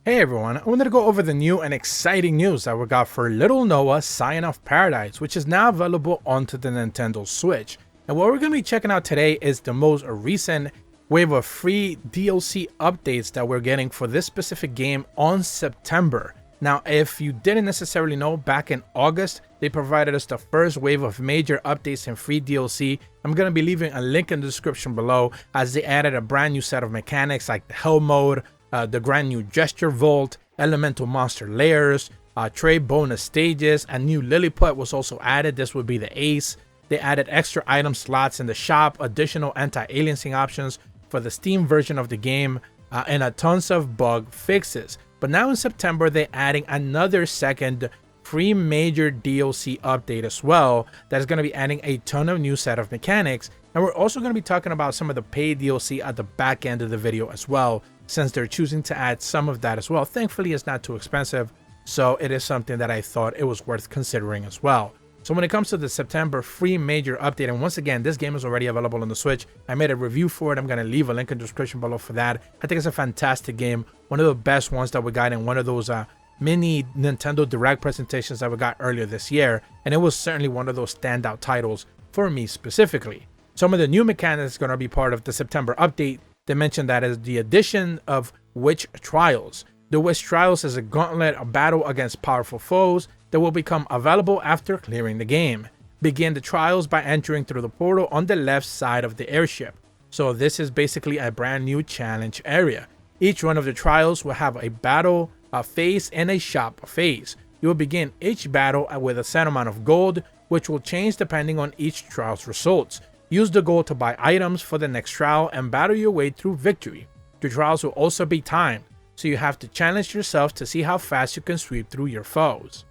Hey everyone, I wanted to go over the new and exciting news that we got for Little Noah Scion of Paradise, which is now available onto the Nintendo Switch. And what we're going to be checking out today is the most recent wave of free DLC updates that we're getting for this specific game on September. Now, if you didn't necessarily know, back in August, they provided us the first wave of major updates and free DLC. I'm going to be leaving a link in the description below as they added a brand new set of mechanics like the Hell mode, the brand new Gesture Vault, Elemental Monster Layers, trade bonus stages, a new Lilliput was also added. This would be the Ace. They added extra item slots in the shop, additional anti-aliasing options for the Steam version of the game, and a tons of bug fixes. But now in September, they're adding another second free major DLC update as well that is going to be adding a ton of new set of mechanics. And we're also going to be talking about some of the paid DLC at the back end of the video as well, since they're choosing to add some of that as well. Thankfully, it's not too expensive, so it is something that I thought it was worth considering as well. So when it comes to the September free major update, and once again, this game is already available on the Switch. I made a review for it. I'm going to leave a link in the description below for that. I think it's a fantastic game. One of the best ones that we got in one of those mini Nintendo Direct presentations that we got earlier this year. And it was certainly one of those standout titles for me specifically. Some of the new mechanics are going to be part of the September update. They mentioned that as the addition of Witch Trials. The Witch Trials is a gauntlet, a battle against powerful foes that will become available after clearing the game. Begin the trials by entering through the portal on the left side of the airship. So this is basically a brand new challenge area. Each one of the trials will have a battle phase and a shop phase. You will begin each battle with a set amount of gold, which will change depending on each trial's results. Use the gold to buy items for the next trial and battle your way through victory. The trials will also be timed, so you have to challenge yourself to see how fast you can sweep through your foes.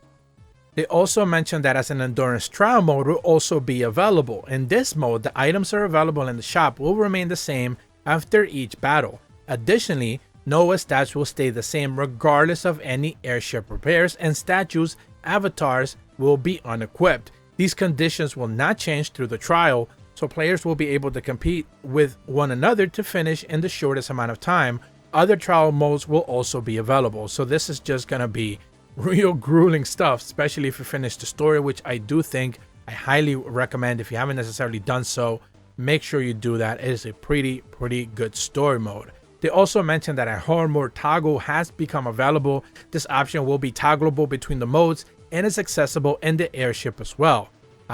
They also mentioned that as an endurance trial mode will also be available. In this mode, the items that are available in the shop will remain the same after each battle. Additionally, Noah stats will stay the same regardless of any airship repairs, and statues, avatars will be unequipped. These conditions will not change through the trial, so players will be able to compete with one another to finish in the shortest amount of time. Other trial modes will also be available, so this is just gonna be real grueling stuff, especially if you finish the story, which I do think I highly recommend. If you haven't necessarily done so, make sure you do that. It is a pretty good story mode. They also mentioned that a hard mode toggle has become available. This option will be toggleable between the modes and is accessible in the airship as well.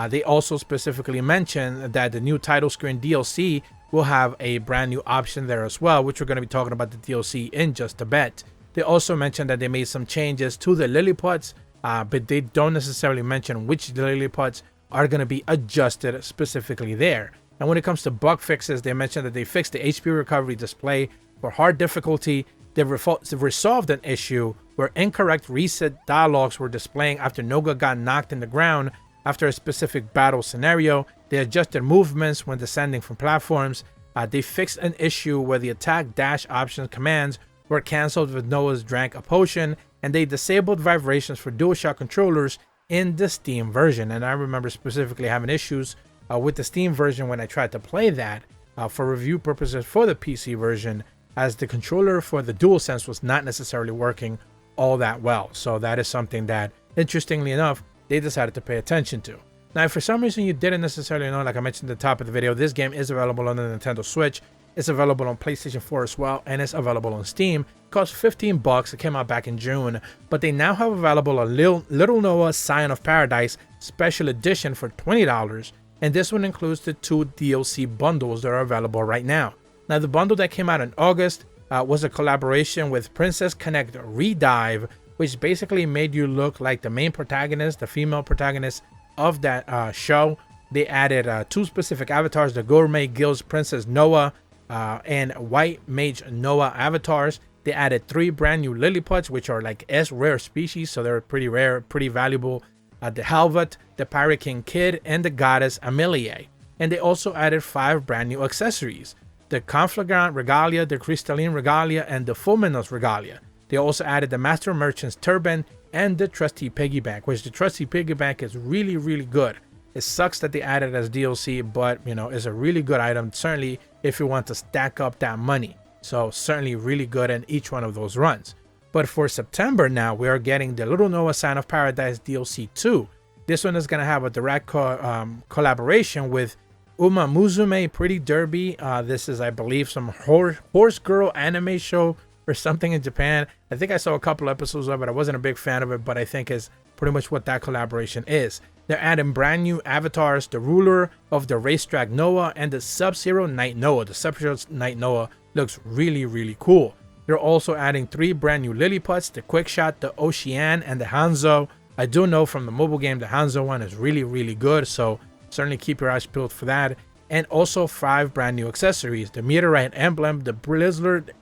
They also specifically mentioned that the new title screen DLC will have a brand new option there as well, which we're going to be talking about the DLC in just a bit. They also mentioned that they made some changes to the Lilliputs, but they don't necessarily mention which Lilliputs are going to be adjusted specifically there. And when it comes to bug fixes, they mentioned that they fixed the HP recovery display for hard difficulty. They've resolved an issue where incorrect reset dialogues were displaying after Noga got knocked in the ground after a specific battle scenario. They adjusted movements when descending from platforms. They fixed an issue where the attack dash options commands were cancelled with Noah's drank a potion, and they disabled vibrations for DualShock controllers in the Steam version. And I remember specifically having issues with the Steam version when I tried to play that for review purposes for the PC version, as the controller for the DualSense was not necessarily working all that well. So that is something that, interestingly enough, they decided to pay attention to. Now, if for some reason you didn't necessarily know, like I mentioned at the top of the video, this game is available on the Nintendo Switch. It's available on PlayStation 4 as well, and it's available on Steam. It costs $15. It came out back in June, but they now have available a Little Noah Scion of Paradise Special Edition for $20, and this one includes the 2 DLC bundles that are available right now. Now, the bundle that came out in August was a collaboration with Princess Connect Redive, which basically made you look like the main protagonist, the female protagonist of that show. They added 2 specific avatars, the Gourmet Guild's Princess Noah and White Mage Noah avatars. They added 3 brand new Lilliputs, which are like rare species, so they're pretty rare, pretty valuable. The Halvat, the Pirate King Kid, and the Goddess Amelie. And they also added 5 brand new accessories: the Conflagrant Regalia, the Crystalline Regalia, and the Fulminous Regalia. They also added the Master Merchant's Turban and the Trusty Piggy Bank, which the Trusty Piggy Bank is really good. It sucks that they added as DLC, but you know, it's a really good item, certainly if you want to stack up that money. So certainly really good in each one of those runs. But for September now, we are getting the Little Noah Scion of Paradise DLC 2. This one is going to have a direct collaboration with Uma Musume Pretty Derby. This is, I believe, some horse girl anime show or something in Japan. I think I saw a couple episodes of it. I wasn't a big fan of it, but I think is pretty much what that collaboration is. They're adding brand new avatars, the ruler of the racetrack Noah and the Sub-Zero Knight Noah. The Sub-Zero Knight Noah looks really, really cool. They're also adding 3 brand new Lilliputs, the Quickshot, the Ocean, and the Hanzo. I do know from the mobile game, the Hanzo one is really, really good, so certainly keep your eyes peeled for that. And also 5 brand new accessories, the Meteorite Emblem, the Blizzard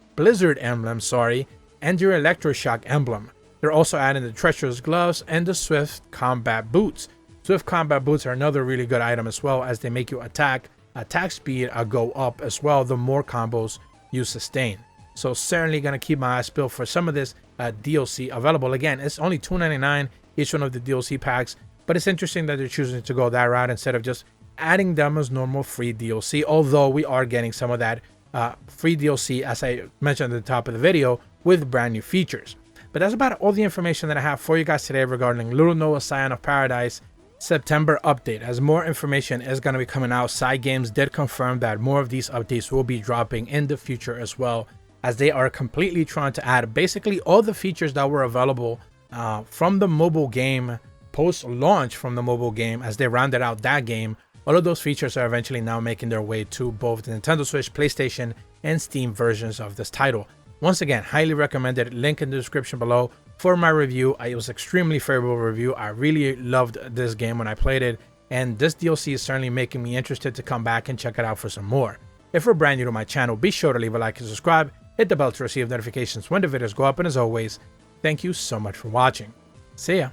Emblem, and your Electroshock Emblem. They're also adding the Treacherous Gloves and the Swift Combat Boots. Swift Combat Boots are another really good item as well, as they make your attack speed go up as well the more combos you sustain. So certainly going to keep my eyes peeled for some of this DLC available. Again, it's only $2.99 each one of the DLC packs, but it's interesting that they're choosing to go that route instead of just adding them as normal free DLC, although we are getting some of that free DLC, as I mentioned at the top of the video, with brand new features. But that's about all the information that I have for you guys today regarding Little Noah Scion of Paradise September update. As more information is going to be coming out, Cygames did confirm that more of these updates will be dropping in the future as well, as they are completely trying to add basically all the features that were available from the mobile game, post-launch from the mobile game, as they rounded out that game. All of those features are eventually now making their way to both the Nintendo Switch, PlayStation, and Steam versions of this title. Once again, highly recommended. Link in the description below for my review. It was extremely favorable review. I really loved this game when I played it, and this DLC is certainly making me interested to come back and check it out for some more. If you're brand new to my channel, be sure to leave a like and subscribe. Hit the bell to receive notifications when the videos go up, and as always, thank you so much for watching. See ya.